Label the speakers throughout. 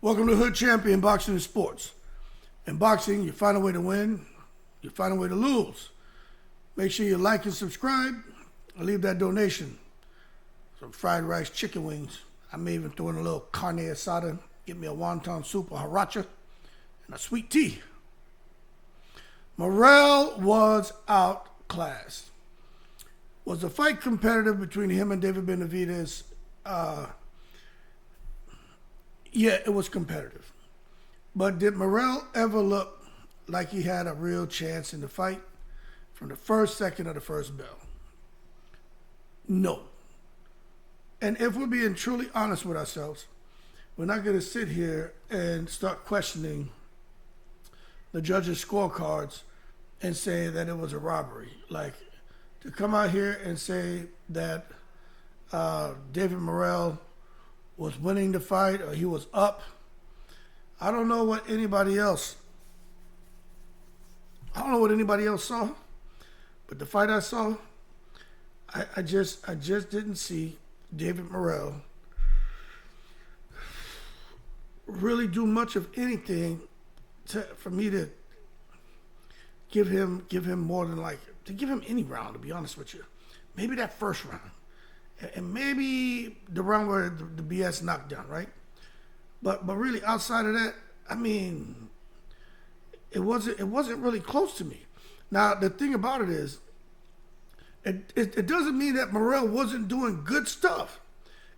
Speaker 1: Welcome to Hood Champion Boxing and Sports. In boxing, you find a way to win, you find a way to lose. Make sure you like and subscribe, and leave that donation. Some fried rice, chicken wings. I may even throw in a little carne asada, get me a wonton soup, a haracha, and a sweet tea. Morrell was outclassed. Was the fight competitive between him and David Benavidez? Yeah, it was competitive. But did Morrell ever look like he had a real chance in the fight from the first second of the first bell? No. And if we're being truly honest with ourselves, we're not going to sit here and start questioning the judges' scorecards and say that it was a robbery. Like, to come out here and say that David Morrell was winning the fight or he was up, I don't know what anybody else saw, but the fight I saw, I just didn't see David Morrell really do much of anything for me to give him more than to give him any round, to be honest with you. Maybe that first round. And maybe the round where the BS knockdown, right? But really outside of that, I mean, it wasn't really close to me. Now the thing about it is, it doesn't mean that Morrell wasn't doing good stuff.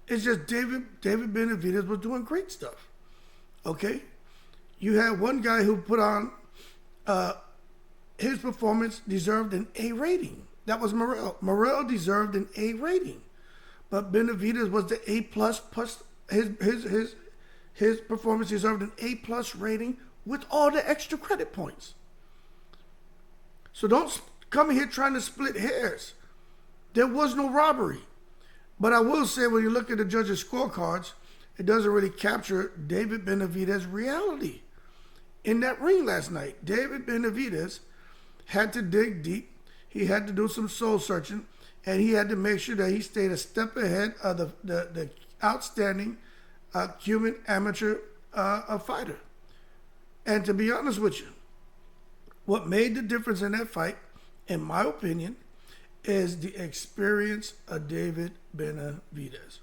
Speaker 1: It's just David Benavidez was doing great stuff. Okay, you had one guy who put on his performance deserved an A rating. That was Morrell. Morrell deserved an A rating. But Benavidez was the A plus his performance deserved an A plus rating with all the extra credit points. So don't come here trying to split hairs. There was no robbery. But I will say, when you look at the judges' scorecards, it doesn't really capture David Benavidez's reality. In that ring last night, David Benavidez had to dig deep. He had to do some soul searching. And he had to make sure that he stayed a step ahead of the outstanding Cuban amateur fighter. And to be honest with you, what made the difference in that fight, in my opinion, is the experience of David Benavidez.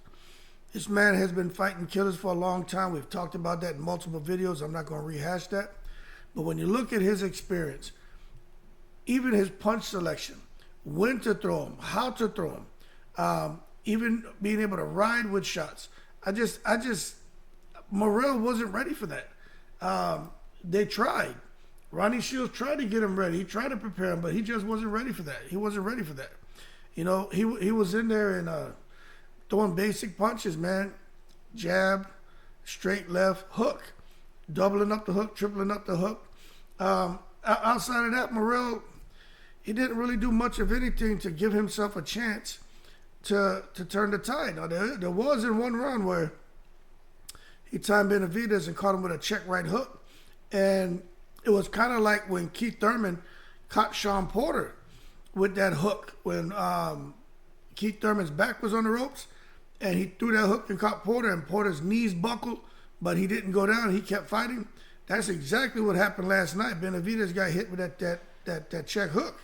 Speaker 1: This man has been fighting killers for a long time. We've talked about that in multiple videos. I'm not going to rehash that. But when you look at his experience, even his punch selection, when to throw him, how to throw him, even being able to ride with shots. Morrell wasn't ready for that. They tried. Ronnie Shields tried to get him ready. He tried to prepare him, but he just wasn't ready for that. He wasn't ready for that. You know, he was in there and throwing basic punches, man. Jab, straight left, hook, doubling up the hook, tripling up the hook. Outside of that, Morrell, he didn't really do much of anything to give himself a chance to turn the tide. Now, there was in one round where he timed Benavidez and caught him with a check right hook. And it was kind of like when Keith Thurman caught Sean Porter with that hook when Keith Thurman's back was on the ropes and he threw that hook and caught Porter, and Porter's knees buckled, but he didn't go down. He kept fighting. That's exactly what happened last night. Benavidez got hit with that check hook,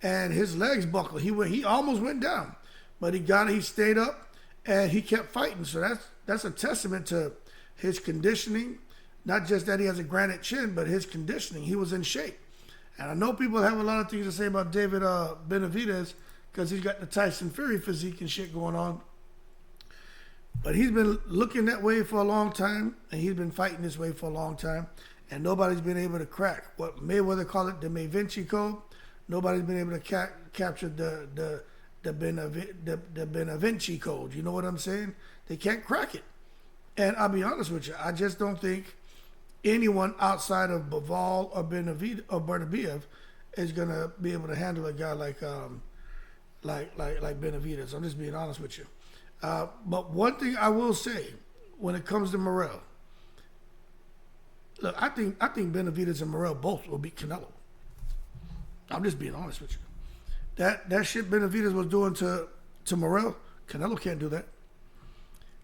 Speaker 1: and his legs buckled. He almost went down, but he got it. He stayed up, and he kept fighting. So that's a testament to his conditioning. Not just that he has a granite chin, but his conditioning. He was in shape. And I know people have a lot of things to say about David Benavidez because he's got the Tyson Fury physique and shit going on. But he's been looking that way for a long time, and he's been fighting this way for a long time, and nobody's been able to crack what Mayweather called it the Mavinci Code. Nobody's been able to capture the Benavinci Code. You know what I'm saying? They can't crack it. And I'll be honest with you, I just don't think anyone outside of Bivol or Benavidez is gonna be able to handle a guy like Benavidez. I'm just being honest with you. But one thing I will say when it comes to Morrell, look, I think Benavidez and Morrell both will beat Canelo. I'm just being honest with you. That shit Benavidez was doing to Morrell, Canelo can't do that.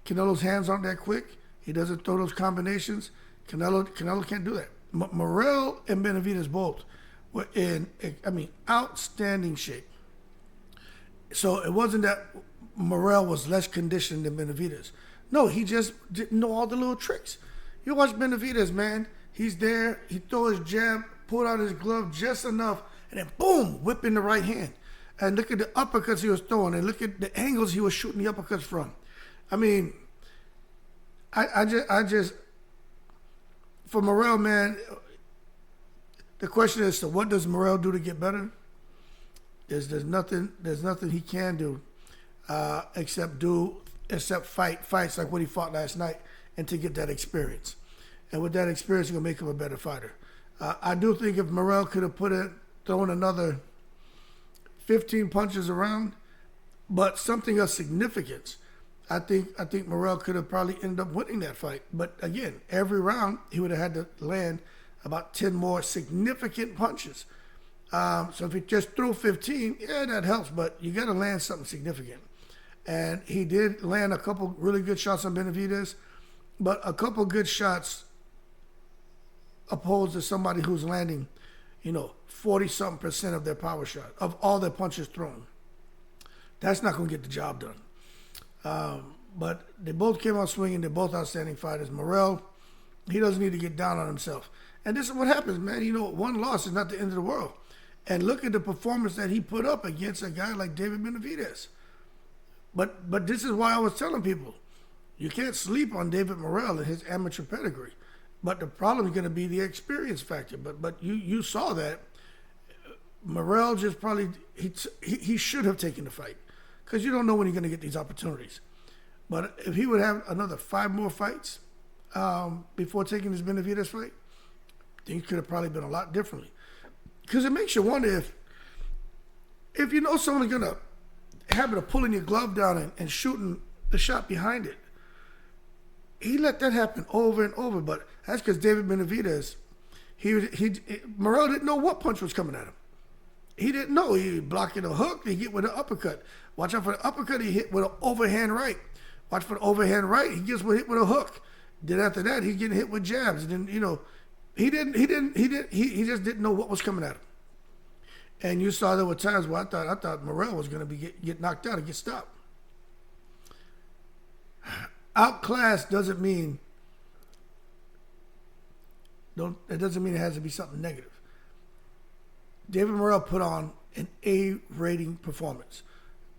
Speaker 1: Canelo's hands aren't that quick. He doesn't throw those combinations. Canelo can't do that. Morrell and Benavidez both were in, outstanding shape. So it wasn't that Morrell was less conditioned than Benavidez. No, he just didn't know all the little tricks. You watch Benavidez, man. He's there. He throw his jab, pull out his glove just enough, and then boom, whip in the right hand. And look at the uppercuts he was throwing, and look at the angles he was shooting the uppercuts from. I mean, I just for Morrell, man. The question is, so what does Morrell do to get better? There's nothing he can do except fight fights like what he fought last night, and to get that experience. And with that experience, it's gonna make him a better fighter. I do think if Morrell could have thrown another 15 punches around, but something of significance, I think Morrell could have probably ended up winning that fight. But again, every round he would have had to land about 10 more significant punches. So if he just threw 15, yeah, that helps, but you got to land something significant. And he did land a couple really good shots on Benavidez, but a couple good shots opposed to somebody who's landing, 40-something% of their power shot, of all their punches thrown. That's not going to get the job done. But they both came out swinging. They're both outstanding fighters. Morrell, he doesn't need to get down on himself. And this is what happens, man. One loss is not the end of the world. And look at the performance that he put up against a guy like David Benavidez. But this is why I was telling people, you can't sleep on David Morrell and his amateur pedigree. But the problem is going to be the experience factor. But you saw that Morrell just probably he should have taken the fight, because you don't know when you're going to get these opportunities. But if he would have another 5 more fights before taking this Benavidez fight, things could have probably been a lot differently. Because it makes you wonder if you know someone's going to habit of pulling your glove down and shooting the shot behind it. He let that happen over and over, but that's because David Benavidez, Morrell didn't know what punch was coming at him. He didn't know. He blocking a hook, he hit with an uppercut. Watch out for the uppercut, he hit with an overhand right. Watch for the overhand right, he gets hit with a hook. Then after that, he's getting hit with jabs. And then, he just didn't know what was coming at him. And you saw there were times where I thought Morrell was going to get knocked out and get stopped. Outclassed doesn't mean it has to be something negative. David Morrell put on an A rating performance.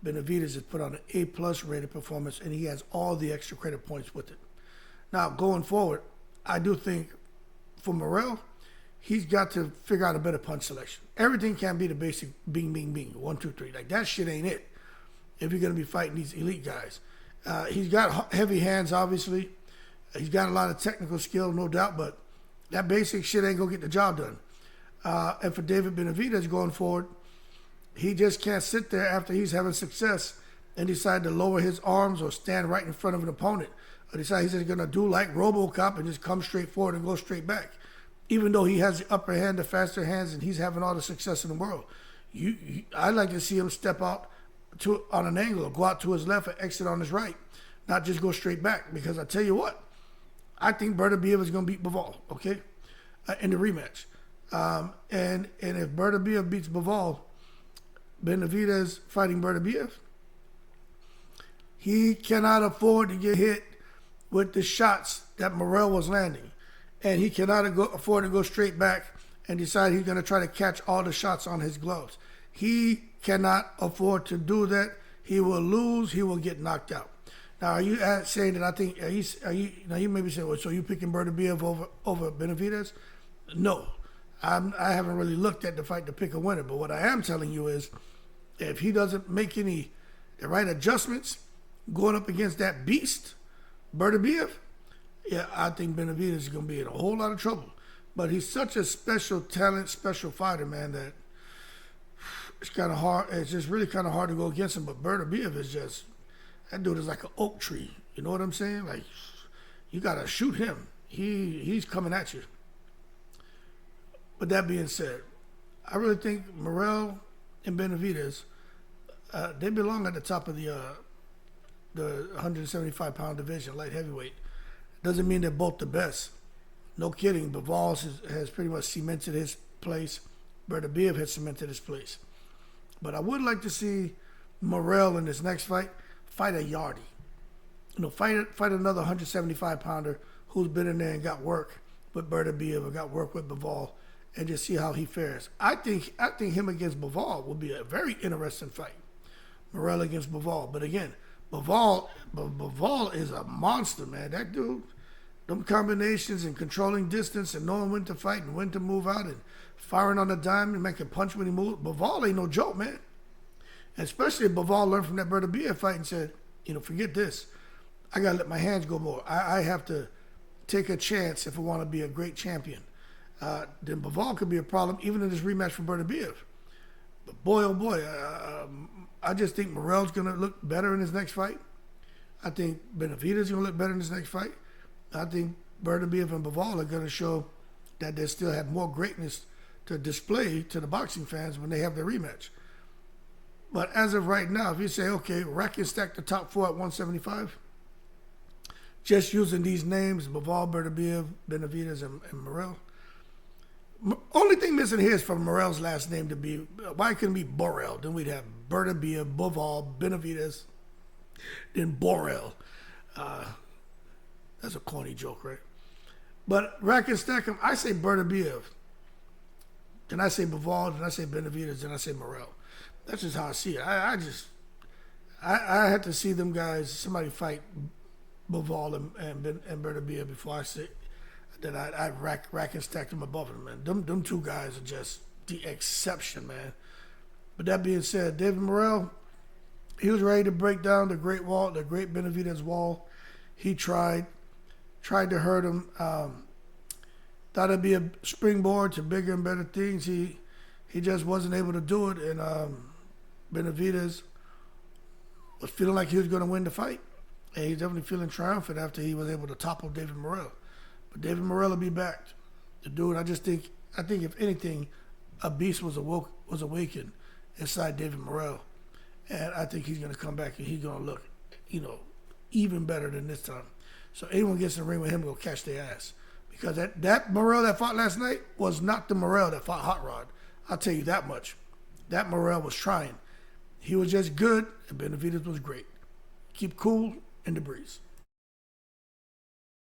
Speaker 1: Benavidez has put on an A+ rated performance, and he has all the extra credit points with it. Now, going forward, I do think for Morrell, he's got to figure out a better punch selection. Everything can't be the basic bing, bing, bing, 1, 2, 3. Like, that shit ain't it if you're going to be fighting these elite guys. He's got heavy hands, obviously. He's got a lot of technical skill, no doubt, but that basic shit ain't going to get the job done. And for David Benavidez going forward, he just can't sit there after he's having success and decide to lower his arms or stand right in front of an opponent, or decide he's just going to do like RoboCop and just come straight forward and go straight back. Even though he has the upper hand, the faster hands, and he's having all the success in the world. I'd like to see him step out on an angle, or go out to his left and exit on his right, not just go straight back. Because I tell you what, I think Benavidez is going to beat Bivol, okay, in the rematch. And if Benavidez beats Bivol, Benavidez fighting Benavidez, he cannot afford to get hit with the shots that Morrell was landing. And he cannot afford to go straight back and decide he's going to try to catch all the shots on his gloves. He cannot afford to do that. He will lose. He will get knocked out. Now, are you saying that I think, now you may be saying, well, so you picking Benavidez over Benavidez? No. I haven't really looked at the fight to pick a winner. But what I am telling you is, if he doesn't make the right adjustments going up against that beast, Benavidez, yeah, I think Benavidez is going to be in a whole lot of trouble. But he's such a special talent, special fighter, man, that it's kind of hard. It's just really kind of hard to go against him. But Benavidez is just, that dude is like an oak tree. You know what I'm saying? Like, you got to shoot him. He's coming at you. But that being said, I really think Morrell and Benavidez, they belong at the top of the 175-pound division, light heavyweight. Doesn't mean they're both the best. No kidding. Bivol has pretty much cemented his place. Benavidez has cemented his place. But I would like to see Morrell in this next fight a Yardy. Fight another 175 pounder who's been in there and got work with Benavidez or got work with Bivol, and just see how he fares. I think him against Bivol will be a very interesting fight. Morrell against Bivol. But again, Bivol is a monster, man. That dude, them combinations and controlling distance and knowing when to fight and when to move out and firing on the dime and making punch when he moves. Bivol ain't no joke, man. And especially if Bivol learned from that Benavidez fight and said, forget this. I got to let my hands go more. I have to take a chance if I want to be a great champion. Then Bivol could be a problem even in this rematch from Benavidez. But boy, oh boy, I just think Morrell's going to look better in his next fight. I think Benavidez is going to look better in his next fight. I think Benavidez and Bivol are going to show that they still have more greatness to display to the boxing fans when they have their rematch. But as of right now, if you say, okay, rack and stack the top four at 175, just using these names, Bivol, Benavidez, and Morrell. Only thing missing here is for Morrell's last name to be, why couldn't it be Morrell? Then we'd have Benavidez, Bivol, Benavidez, then Morrell. That's a corny joke, right? But rack and stack them, I say Benavidez. Then I say Bivol, then I say Benavidez, then I say Morrell. That's just how I see it. I had to see them guys, somebody fight Bivol and Benavidez before I say that I'd rack and stack them above them, man. Them two guys are just the exception, man. But that being said, David Morrell, he was ready to break down the great wall, the great Benavidez wall. He tried to hurt him. Thought it'd be a springboard to bigger and better things. He just wasn't able to do it, and Benavidez was feeling like he was going to win the fight. And he's definitely feeling triumphant after he was able to topple David Morrell. But David Morrell will be back. The dude, I think if anything, a beast was awakened inside David Morrell. And I think he's going to come back and he's going to look, even better than this time. So anyone gets in the ring with him will catch their ass. Because that Morrell that fought last night was not the Morrell that fought Hot Rod. I'll tell you that much. That Morrell was trying. He was just good, and Benavidez was great. Keep cool in the breeze.